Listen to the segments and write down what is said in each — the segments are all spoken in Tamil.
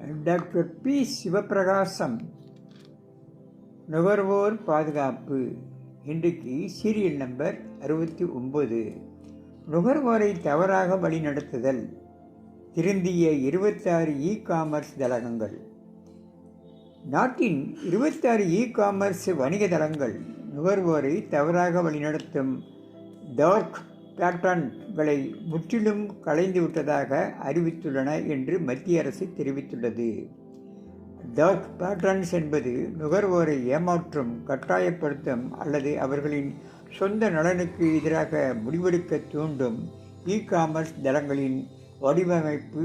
டாக்டர் பி சிவப்பிரகாசம், நுகர்வோர் பாதுகாப்பு. இன்றைக்கு சீரியல் நம்பர் 69. நுகர்வோரை தவறாக வழிநடத்துதல். திருந்திய 26 இ-காமர்ஸ் தளங்கள். நாட்டின் 26 இ-காமர்ஸ் வணிக தளங்கள் நுகர்வோரை தவறாக வழிநடத்தும் டார்க் பேட்டர்ன்களை முற்றிலும் களைந்துவிட்டதாக அறிவித்துள்ளன என்று மத்திய அரசு தெரிவித்துள்ளது. டார்க் பேட்டர்ன்ஸ் என்பது நுகர்வோரை ஏமாற்றும், கட்டாயப்படுத்தும் அல்லது அவர்களின் சொந்த நலனுக்கு எதிராக முடிவெடுக்க தூண்டும் இ-காமர்ஸ் தளங்களின் வடிவமைப்பு,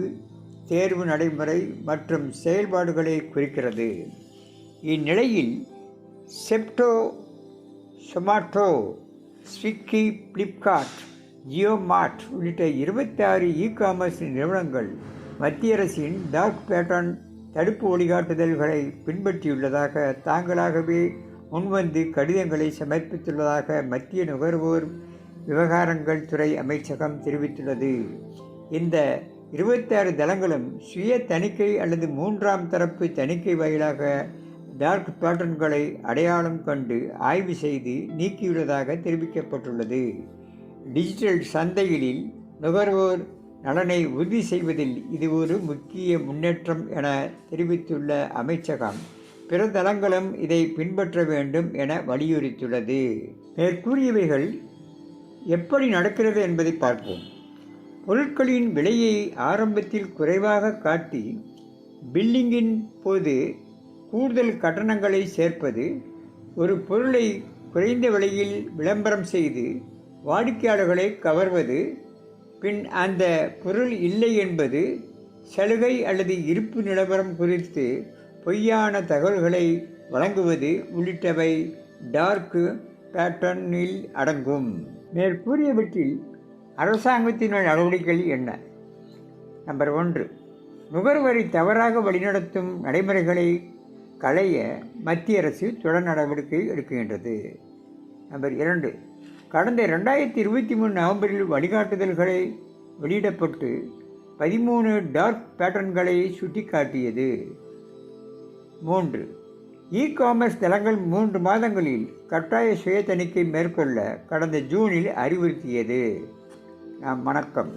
தேர்வு நடைமுறை மற்றும் செயல்பாடுகளை குறிக்கிறது. இந்நிலையில் செப்டோ, சொமாட்டோ, ஸ்விக்கி, ஃப்ளிப்கார்ட், ஜியோ மார்ட் உள்ளிட்ட 26 இ-காமர்ஸ் நிறுவனங்கள் மத்திய அரசின் டார்க் பேட்டர்ன் தடுப்பு வழிகாட்டுதல்களை பின்பற்றியுள்ளதாக தாங்களாகவே முன்வந்து கடிதங்களை சமர்ப்பித்துள்ளதாக மத்திய நுகர்வோர் விவகாரங்கள் துறை அமைச்சகம் தெரிவித்துள்ளது. இந்த 26 தளங்களும் சுய தணிக்கை அல்லது மூன்றாம் தரப்பு தணிக்கை வாயிலாக டார்க் பேட்டர்ன்களை அடையாளம் கண்டு ஆய்வு செய்து நீக்கியுள்ளதாக தெரிவிக்கப்பட்டுள்ளது. டிஜிட்டல் சந்தைகளில் நுகர்வோர் நலனை உறுதி செய்வதில் இது ஒரு முக்கிய முன்னேற்றம் என தெரிவித்துள்ள அமைச்சகம், பிற தளங்களும் இதை பின்பற்ற வேண்டும் என வலியுறுத்தியுள்ளது. மேற்கூறியவைகள் எப்படி நடக்கிறது என்பதை பார்ப்போம். பொருட்களின் விலையை ஆரம்பத்தில் குறைவாக காட்டி பில்லிங்கின் போது கூடுதல் கட்டணங்களை சேர்ப்பது, ஒரு பொருளை குறைந்த விலையில் விளம்பரம் செய்து வாடிக்கையாளர்களை கவர்வது, பின் அந்த பொருள் இல்லை என்பது, சலுகை அல்லது இருப்பு நிலவரம் குறித்து பொய்யான தகவல்களை வழங்குவது உள்ளிட்டவை டார்க் பேட்டர்னில் அடங்கும். மேற்கூறியவற்றில் அரசாங்கத்தின் நடவடிக்கைகள் என்ன? நம்பர் 1, நுகர்வோரை தவறாக வழிநடத்தும் நடைமுறைகளை களைய மத்திய அரசு தொடர் நடவடிக்கை எடுக்கின்றது. நம்பர் 2, கடந்த 2023 நவம்பரில் வழிகாட்டுதல்களை வெளியிடப்பட்டு 13 டார்க் பேட்டர்ன்களை சுட்டிக்காட்டியது. 3, இ-காமர்ஸ் தளங்கள் 3 மாதங்களில் கட்டாய சுய தணிக்கை மேற்கொள்ள கடந்த ஜூனில் அறிவுறுத்தியது. வணக்கம்.